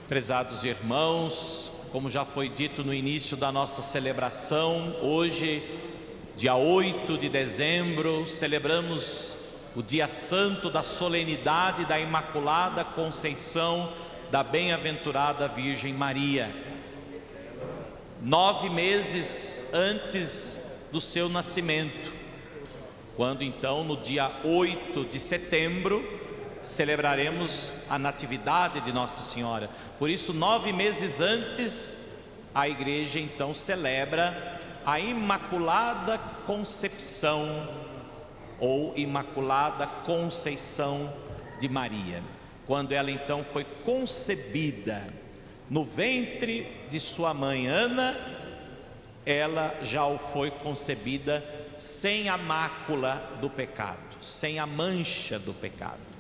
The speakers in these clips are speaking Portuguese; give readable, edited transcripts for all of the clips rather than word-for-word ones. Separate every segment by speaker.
Speaker 1: Prezados irmãos, como já foi dito no início da nossa celebração, hoje, dia 8 de dezembro, celebramos o dia santo da solenidade da Imaculada Conceição da Bem-aventurada Virgem Maria. 9 meses antes do seu nascimento, quando então no dia 8 de setembro celebraremos a natividade de Nossa Senhora. Por isso, 9 meses antes, a igreja então celebra a Imaculada Concepção ou Imaculada Conceição de Maria, quando ela então foi concebida no ventre de sua mãe Ana. Ela já foi concebida sem a mácula do pecado, sem a mancha do pecado.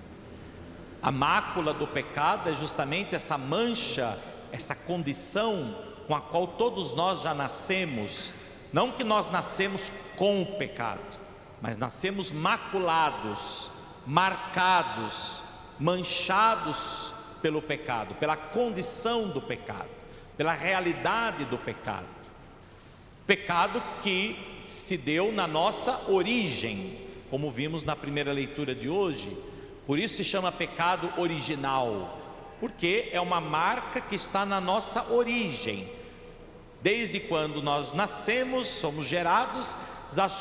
Speaker 1: A mácula do pecado é justamente essa mancha, essa condição com a qual todos nós já nascemos. Não que nós nascemos com o pecado, mas nascemos maculados, marcados, manchados pelo pecado, pela condição do pecado, pela realidade do pecado. Pecado que se deu na nossa origem, como vimos na primeira leitura de hoje. Por isso se chama pecado original, porque é uma marca que está na nossa origem. Desde quando nós nascemos, somos gerados,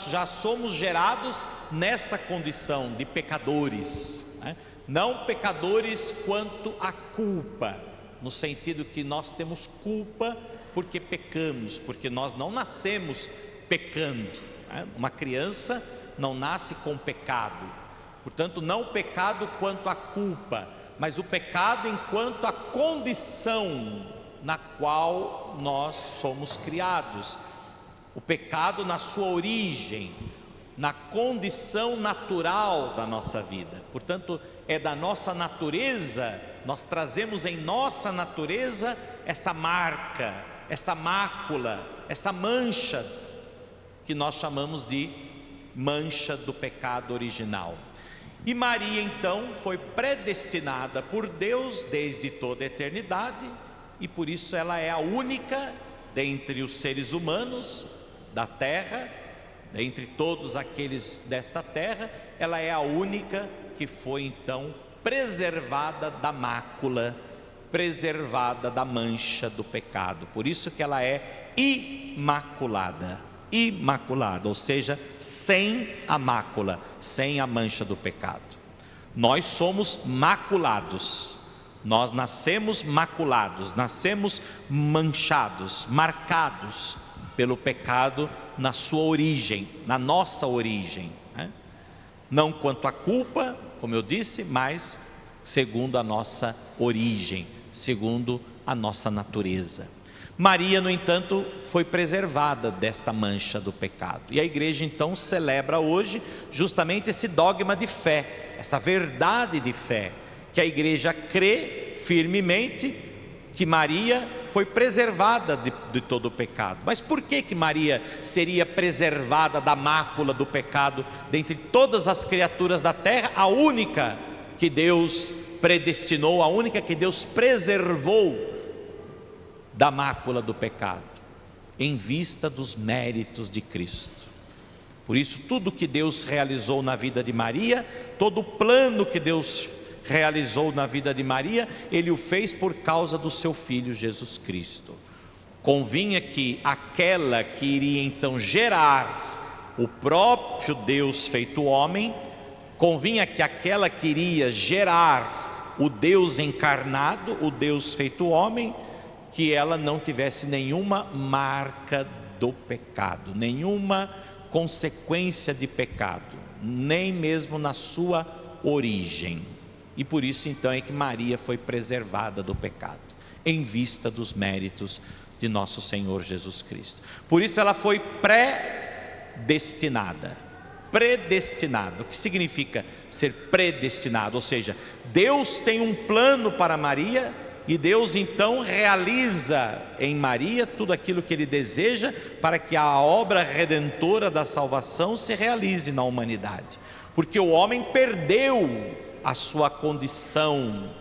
Speaker 1: já somos gerados nessa condição de pecadores, né? Não pecadores quanto à culpa, no sentido que nós temos culpa porque pecamos, porque nós não nascemos pecando, né? Uma criança não nasce com pecado. Portanto, não o pecado quanto à culpa, mas o pecado enquanto à condição na qual nós somos criados. O pecado na sua origem, na condição natural da nossa vida. Portanto, é da nossa natureza, nós trazemos em nossa natureza essa marca, essa mácula, essa mancha, que nós chamamos de mancha do pecado original. E Maria então foi predestinada por Deus desde toda a eternidade, e por isso ela é a única dentre os seres humanos da terra, dentre todos aqueles desta terra, ela é a única que foi então preservada da mácula, preservada da mancha do pecado. Por isso que ela é imaculada. Imaculada, ou seja, sem a mácula, sem a mancha do pecado. Nós somos maculados, nós nascemos maculados, nascemos manchados, marcados pelo pecado na sua origem, na nossa origem, né? Não quanto à culpa, como eu disse, mas segundo a nossa origem, segundo a nossa natureza. Maria, no entanto, foi preservada desta mancha do pecado. E a igreja então celebra hoje justamente esse dogma de fé, essa verdade de fé, que a igreja crê firmemente que Maria foi preservada de todo o pecado. Mas por que Maria seria preservada da mácula do pecado dentre todas as criaturas da terra, a única que Deus predestinou, a única que Deus preservou da mácula do pecado, em vista dos méritos de Cristo? Por isso, tudo que Deus realizou na vida de Maria, todo o plano que Deus realizou na vida de Maria, Ele o fez por causa do seu Filho Jesus Cristo. Convinha que aquela que iria então gerar o próprio Deus feito homem, convinha que aquela que iria gerar o Deus encarnado, o Deus feito homem, que ela não tivesse nenhuma marca do pecado, nenhuma consequência de pecado, nem mesmo na sua origem. E por isso então é que Maria foi preservada do pecado, em vista dos méritos de nosso Senhor Jesus Cristo. Por isso ela foi predestinada. Predestinado, o que significa ser predestinado? Ou seja, Deus tem um plano para Maria, e Deus então realiza em Maria tudo aquilo que Ele deseja para que a obra redentora da salvação se realize na humanidade. Porque o homem perdeu a sua condição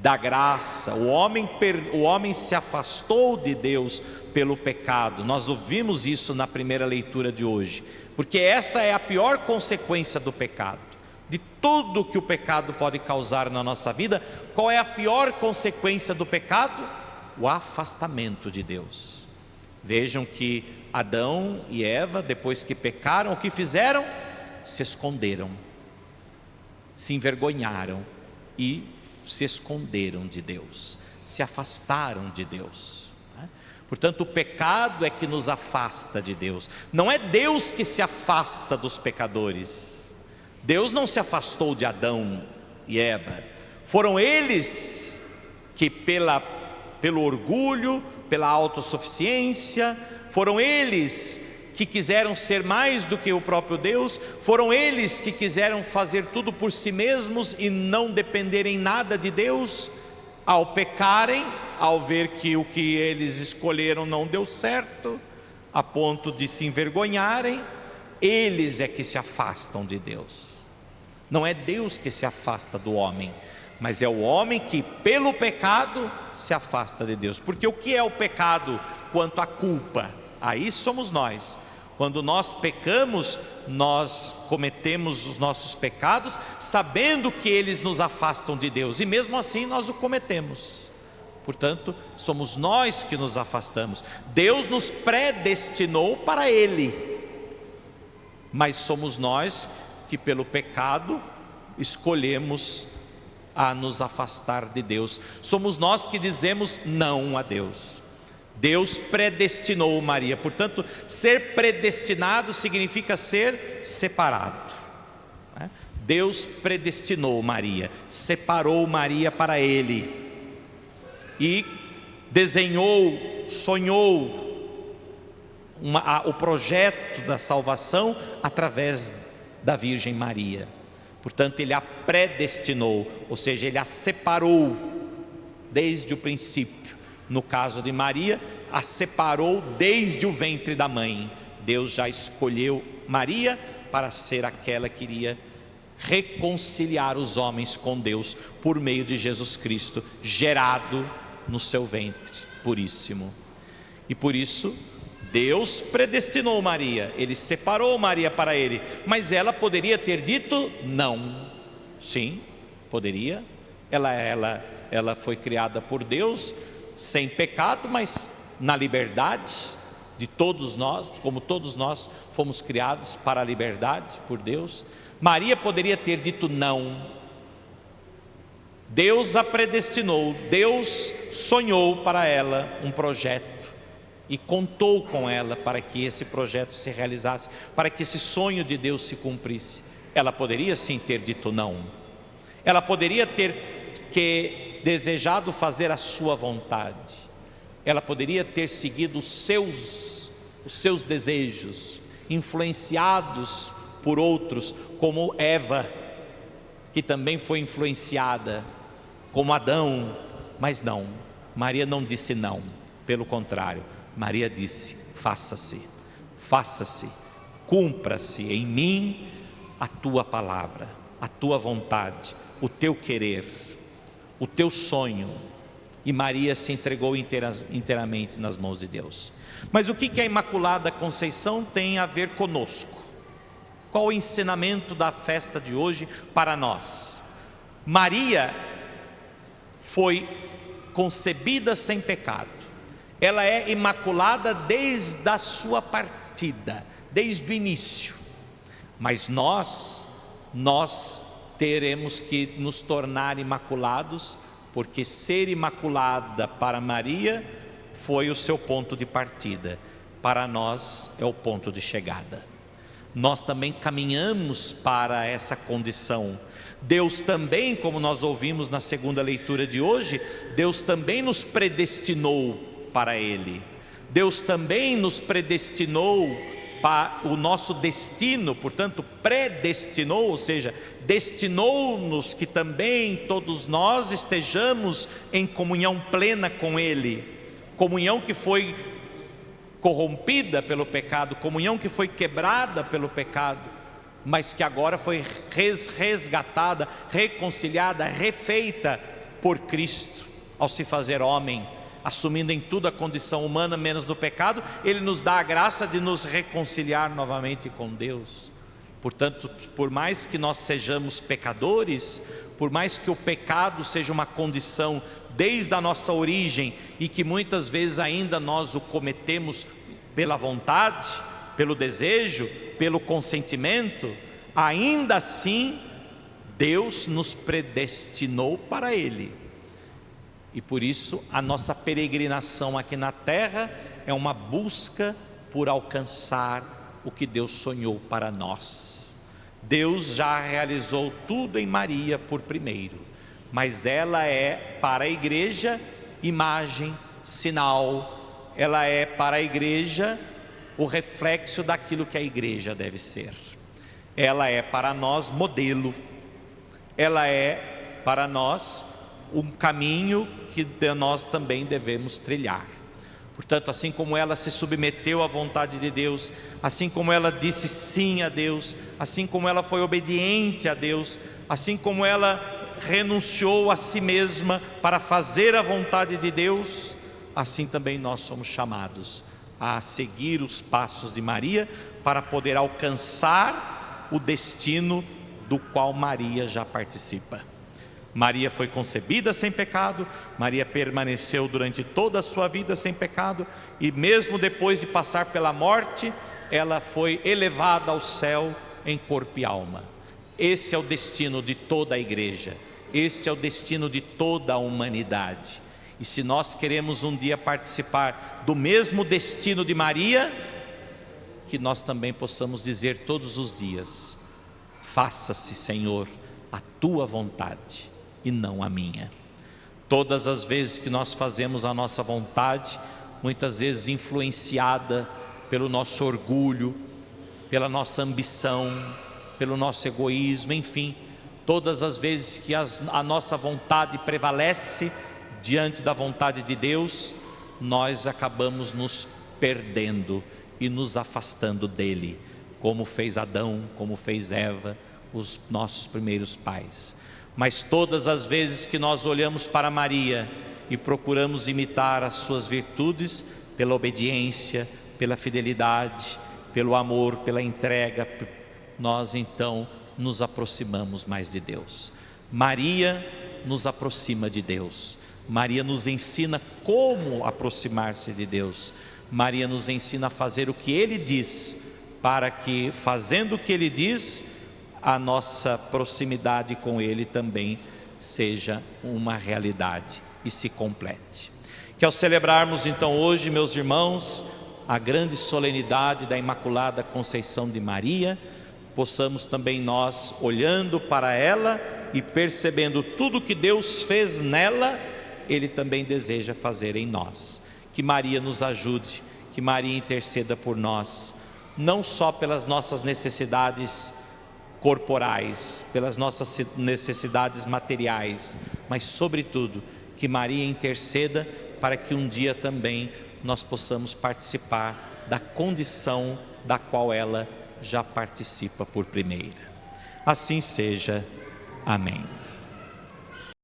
Speaker 1: da graça. O homem se afastou de Deus pelo pecado. Nós ouvimos isso na primeira leitura de hoje, porque essa é a pior consequência do pecado. De tudo que o pecado pode causar na nossa vida, qual é a pior consequência do pecado? O afastamento de Deus. Vejam que Adão e Eva, depois que pecaram, o que fizeram? Se esconderam, se envergonharam e se esconderam de Deus, se afastaram de Deus. Portanto, o pecado é que nos afasta de Deus. Não é Deus que se afasta dos pecadores. Deus não se afastou de Adão e Eva. Foram eles que pelo orgulho, pela autossuficiência, foram eles que quiseram ser mais do que o próprio Deus, foram eles que quiseram fazer tudo por si mesmos e não dependerem nada de Deus. Ao pecarem, ao ver que o que eles escolheram não deu certo, a ponto de se envergonharem, eles é que se afastam de Deus. Não é Deus que se afasta do homem, mas é o homem que pelo pecado se afasta de Deus. Porque o que é o pecado quanto à culpa? Aí somos nós. Quando nós pecamos, nós cometemos os nossos pecados sabendo que eles nos afastam de Deus, e mesmo assim nós o cometemos. Portanto, somos nós que nos afastamos. Deus nos predestinou para Ele, mas somos nós que pelo pecado escolhemos a nos afastar de Deus. Somos nós que dizemos não a Deus. Deus predestinou Maria. Portanto, ser predestinado significa ser separado. Deus predestinou Maria, separou Maria para Ele e desenhou, sonhou o projeto da salvação através da Virgem Maria. Portanto, Ele a predestinou, ou seja, Ele a separou desde o princípio. No caso de Maria, a separou desde o ventre da mãe. Deus já escolheu Maria para ser aquela que iria reconciliar os homens com Deus por meio de Jesus Cristo, gerado no seu ventre puríssimo. E por isso Deus predestinou Maria, Ele separou Maria para Ele, mas ela poderia ter dito não. Sim, poderia. Ela foi criada por Deus sem pecado, mas na liberdade de todos nós, como todos nós fomos criados para a liberdade por Deus. Maria poderia ter dito não. Deus a predestinou, Deus sonhou para ela um projeto e contou com ela para que esse projeto se realizasse, para que esse sonho de Deus se cumprisse. Ela poderia sim ter dito não. Ela poderia ter desejado fazer a sua vontade. Ela poderia ter seguido os seus desejos, influenciados por outros, como Eva, que também foi influenciada, como Adão. Mas não, Maria não disse não. Pelo contrário, Maria disse: faça-se, faça-se, cumpra-se em mim a tua palavra, a tua vontade, o teu querer, o teu sonho. E Maria se entregou inteiramente nas mãos de Deus. Mas o que a Imaculada Conceição tem a ver conosco? Qual o ensinamento da festa de hoje para nós? Maria foi concebida sem pecado. Ela é imaculada desde a sua partida, desde o início. Mas nós teremos que nos tornar imaculados, porque ser imaculada para Maria foi o seu ponto de partida, para nós é o ponto de chegada. Nós também caminhamos para essa condição. Deus também, como nós ouvimos na segunda leitura de hoje, Deus também nos predestinou para Ele. Deus também nos predestinou para o nosso destino, portanto predestinou, ou seja, destinou-nos que também todos nós estejamos em comunhão plena com Ele. Comunhão que foi corrompida pelo pecado, comunhão que foi quebrada pelo pecado, mas que agora foi resgatada, reconciliada, refeita por Cristo, ao se fazer homem, assumindo em tudo a condição humana, menos do pecado, Ele nos dá a graça de nos reconciliar novamente com Deus. Portanto, por mais que nós sejamos pecadores, por mais que o pecado seja uma condição desde a nossa origem, e que muitas vezes ainda nós o cometemos pela vontade, pelo desejo, pelo consentimento, ainda assim Deus nos predestinou para Ele. E por isso a nossa peregrinação aqui na terra é uma busca por alcançar o que Deus sonhou para nós. Deus já realizou tudo em Maria por primeiro, mas ela é para a igreja imagem, sinal, ela é para a igreja o reflexo daquilo que a igreja deve ser. Ela é para nós modelo, ela é para nós um caminho que nós também devemos trilhar. Portanto, assim como ela se submeteu à vontade de Deus, assim como ela disse sim a Deus, assim como ela foi obediente a Deus, assim como ela renunciou a si mesma para fazer a vontade de Deus, assim também nós somos chamados a seguir os passos de Maria para poder alcançar o destino do qual Maria já participa. Maria foi concebida sem pecado, Maria permaneceu durante toda a sua vida sem pecado, e mesmo depois de passar pela morte, ela foi elevada ao céu em corpo e alma. Esse é o destino de toda a igreja, este é o destino de toda a humanidade. E se nós queremos um dia participar do mesmo destino de Maria, que nós também possamos dizer todos os dias: faça-se, Senhor, a tua vontade e não a minha. Todas as vezes que nós fazemos a nossa vontade, muitas vezes influenciada pelo nosso orgulho, pela nossa ambição, pelo nosso egoísmo, enfim, todas as vezes que a nossa vontade prevalece diante da vontade de Deus, nós acabamos nos perdendo e nos afastando dele, como fez Adão, como fez Eva, os nossos primeiros pais. Mas todas as vezes que nós olhamos para Maria e procuramos imitar as suas virtudes, pela obediência, pela fidelidade, pelo amor, pela entrega, nós então nos aproximamos mais de Deus. Maria nos aproxima de Deus, Maria nos ensina como aproximar-se de Deus, Maria nos ensina a fazer o que Ele diz, para que, fazendo o que Ele diz, a nossa proximidade com Ele também seja uma realidade e se complete. Que ao celebrarmos então hoje, meus irmãos, a grande solenidade da Imaculada Conceição de Maria, possamos também nós, olhando para ela e percebendo tudo que Deus fez nela, Ele também deseja fazer em nós. Que Maria nos ajude, que Maria interceda por nós, não só pelas nossas necessidades corporais, pelas nossas necessidades materiais, mas sobretudo que Maria interceda para que um dia também nós possamos participar da condição da qual ela já participa por primeira. Assim seja. Amém.